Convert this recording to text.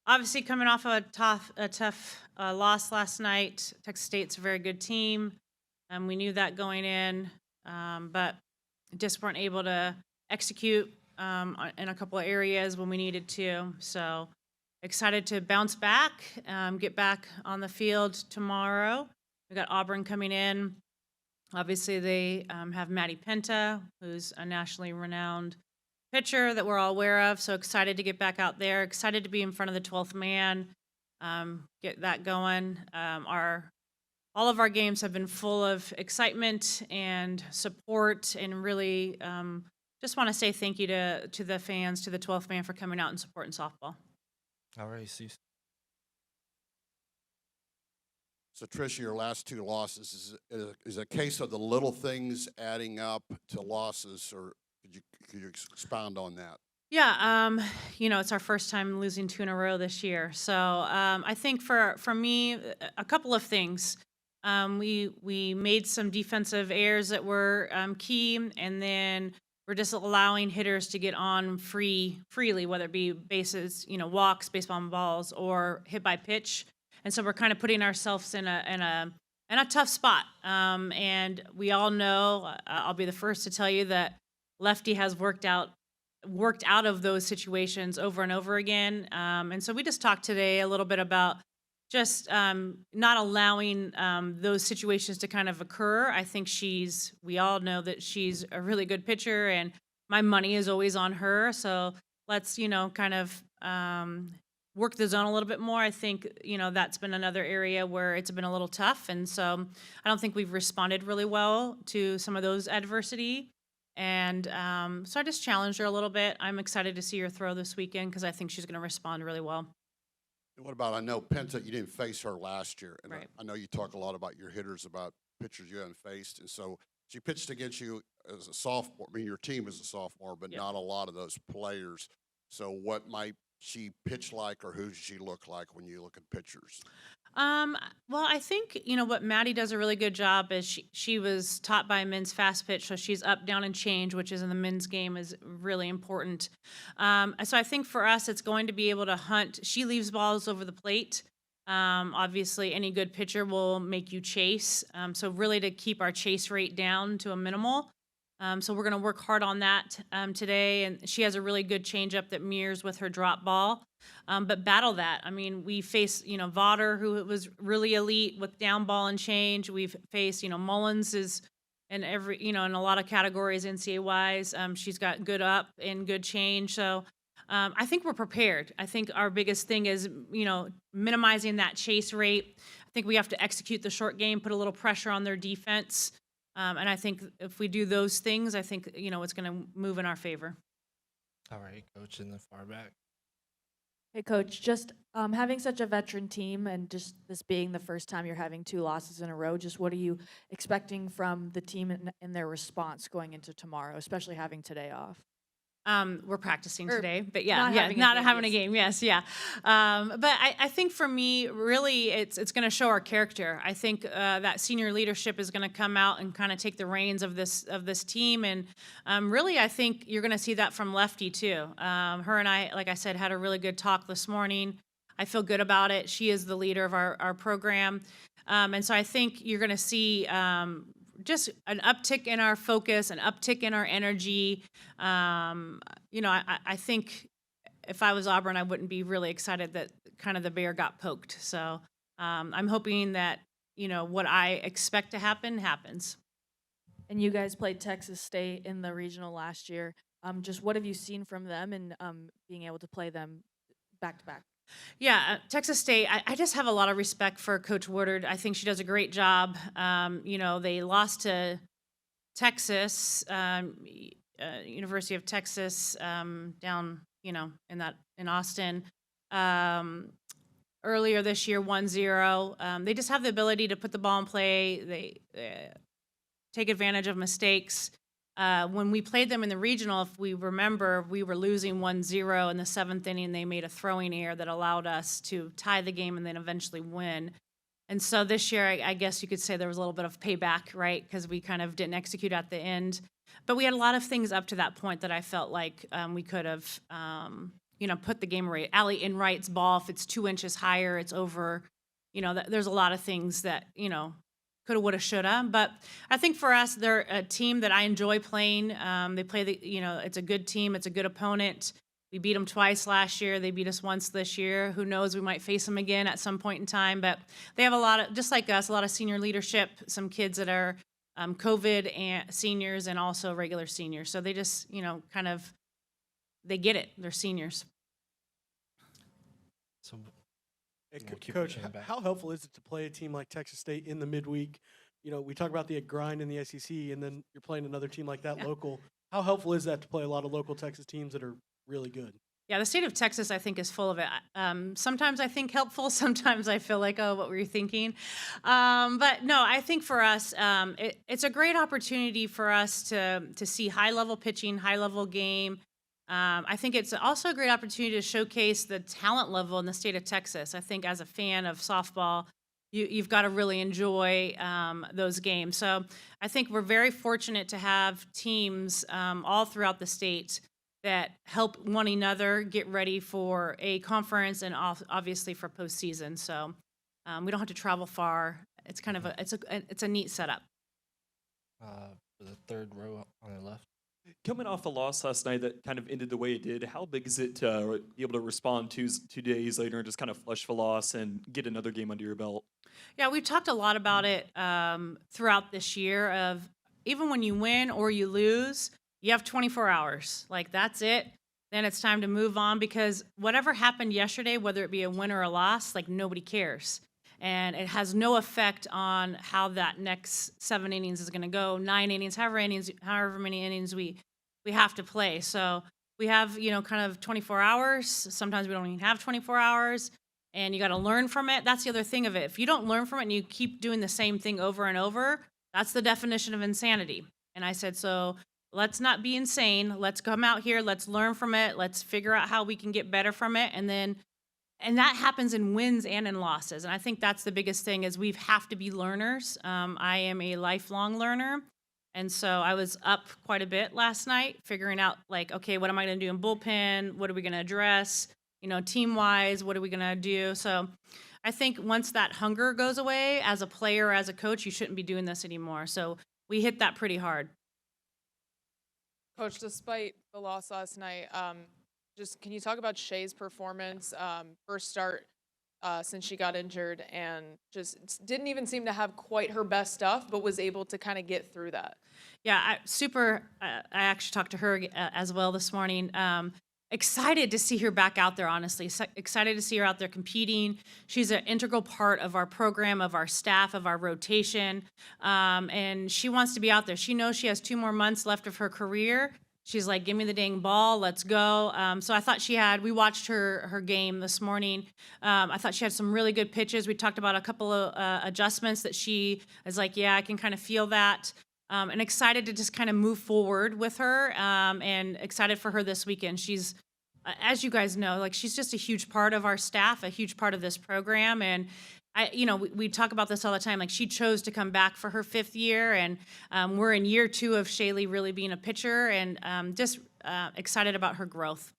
Obviously, coming off of a tough loss last night. Texas State's a very good team. We knew that going in, but just weren't able to execute in a couple of areas when we needed to. So excited to bounce back, get back on the field tomorrow. We got Auburn coming in. Obviously, they have Maddie Penta, who's a nationally renowned pitcher that we're all aware of. So excited to get back out there. Excited to be in front of the 12th man. Get that going. All of our games have been full of excitement and support, and really just want to say thank you to the fans, to the 12th man for coming out and supporting softball. All right, Cease. So, Trisha, your last two losses is a case of the little things adding up to losses, or could you expound on that? Yeah, it's our first time losing two in a row this year. So I think for me, a couple of things. We made some defensive errors that were key, and then we're just allowing hitters to get on freely, whether it be bases, walks, baseball and balls, or hit by pitch. And so we're kind of putting ourselves in a tough spot. And we all know, I'll be the first to tell you that lefty has worked out of those situations over and over again. And so we just talked today a little bit about just not allowing those situations to kind of occur. I think we all know that she's a really good pitcher, and my money is always on her. So let's, kind of work the zone a little bit more. I think, that's been another area where it's been a little tough. And so I don't think we've responded really well to some of those adversity. And so I just challenged her a little bit. I'm excited to see her throw this weekend because I think she's going to respond really well. And what about, I know Penta, you didn't face her last year, and Right. I know you talk a lot about your hitters, about pitchers you haven't faced, and so she pitched against you as a sophomore. I mean, your team is a sophomore, but Yep. not a lot of those players. So what might she pitch like, or who does she look like when you look at pitchers? Well, I think, what Maddie does a really good job is she was taught by a men's fast pitch, so she's up, down, and change, which is in the men's game is really important. So I think for us, it's going to be able to hunt. She leaves balls over the plate. Obviously, any good pitcher will make you chase. So really to keep our chase rate down to a minimal. So we're going to work hard on that today. And she has a really good changeup that mirrors with her drop ball. But battle that. I mean, we face, Vaughter, who was really elite with down ball and change. We've faced, Mullins is in in a lot of categories NCAA-wise. She's got good up and good change. So I think we're prepared. I think our biggest thing is, minimizing that chase rate. I think we have to execute the short game, put a little pressure on their defense. And I think if we do those things, I think, it's going to move in our favor. All right, Coach, in the far back. Hey, Coach, just having such a veteran team and just this being the first time you're having two losses in a row, just what are you expecting from the team in their response going into tomorrow, especially having today off? We're practicing Or today, but yeah, not having a not game, having a yes. game. Yes, yeah. But I think for me, really, it's going to show our character. I think that senior leadership is going to come out and kind of take the reins of this team, and really, I think you're going to see that from Lefty too. Her and I, like I said, had a really good talk this morning. I feel good about it. She is the leader of our program, and so I think you're going to see just an uptick in our focus, an uptick in our energy. I think if I was Auburn, I wouldn't be really excited that kind of the bear got poked. So I'm hoping that, what I expect to happen happens. And you guys played Texas State in the regional last year. Just what have you seen from them and being able to play them back to back? Yeah, Texas State, I just have a lot of respect for Coach Woodard. I think she does a great job. They lost to Texas, University of Texas, down, in Austin. Earlier this year, 1-0. They just have the ability to put the ball in play. They take advantage of mistakes. When we played them in the regional, if we remember, we were losing 1-0 in the seventh inning. They made a throwing error that allowed us to tie the game and then eventually win. And so this year, I guess you could say there was a little bit of payback, right? Because we kind of didn't execute at the end. But we had a lot of things up to that point that I felt like we could have put the game away. Allie Enright's ball, if it's 2 inches higher, it's over. There's a lot of things that, coulda, woulda, shoulda. But I think for us, they're a team that I enjoy playing. They play it's a good team. It's a good opponent. We beat them twice last year. They beat us once this year. Who knows? We might face them again at some point in time. But they have a lot of, just like us, a lot of senior leadership, some kids that are COVID and seniors and also regular seniors. So they just, they get it. They're seniors. So Hey, we'll keep Coach, pushing it back. how helpful is it to play a team like Texas State in the midweek? We talk about the grind in the SEC, and then you're playing another team like that local. How helpful is that to play a lot of local Texas teams that are really good? Yeah, the state of Texas, I think, is full of it. Sometimes I think helpful. Sometimes I feel like, oh, what were you thinking? But no, I think for us, it's a great opportunity for us to see high-level pitching, high-level game. I think it's also a great opportunity to showcase the talent level in the state of Texas. I think as a fan of softball, you've got to really enjoy those games. So I think we're very fortunate to have teams all throughout the state that help one another get ready for a conference and obviously for postseason. So we don't have to travel far. It's kind of it's a neat setup. For the third row on the left. Coming off a loss last night that kind of ended the way it did, how big is it to be able to respond 2 days later and just kind of flush the loss and get another game under your belt? Yeah, we've talked a lot about it throughout this year of even when you win or you lose, you have 24 hours. Like, that's it. Then it's time to move on because whatever happened yesterday, whether it be a win or a loss, like nobody cares. And it has no effect on how that next 7 innings is going to go, 9 innings, however many innings we have to play. So we have, kind of 24 hours. Sometimes we don't even have 24 hours. And you got to learn from it. That's the other thing of it. If you don't learn from it and you keep doing the same thing over and over, that's the definition of insanity. And I said, so let's not be insane. Let's come out here. Let's learn from it. Let's figure out how we can get better from it. And that happens in wins and in losses. And I think that's the biggest thing is we have to be learners. I am a lifelong learner. And so I was up quite a bit last night figuring out like, okay, what am I going to do in bullpen? What are we going to address? Team-wise, what are we going to do? So I think once that hunger goes away as a player, as a coach, you shouldn't be doing this anymore. So we hit that pretty hard. Coach, despite the loss last night, just can you talk about Shaye's performance, first start since she got injured, and just didn't even seem to have quite her best stuff, but was able to kind of get through that? Yeah, I actually talked to her as well this morning. Excited to see her back out there, honestly. Excited to see her out there competing. She's an integral part of our program, of our staff, of our rotation. And she wants to be out there. She knows she has 2 more months left of her career. She's like, give me the dang ball, let's go. So I thought we watched her game this morning. I thought she had some really good pitches. We talked about a couple of adjustments that she is like, yeah, I can kind of feel that. And excited to just kind of move forward with her and excited for her this weekend. She's, as you guys know, like she's just a huge part of our staff, a huge part of this program. And we talk about this all the time. Like she chose to come back for her 5th year, and we're in year 2 of Shaye really being a pitcher, and just excited about her growth.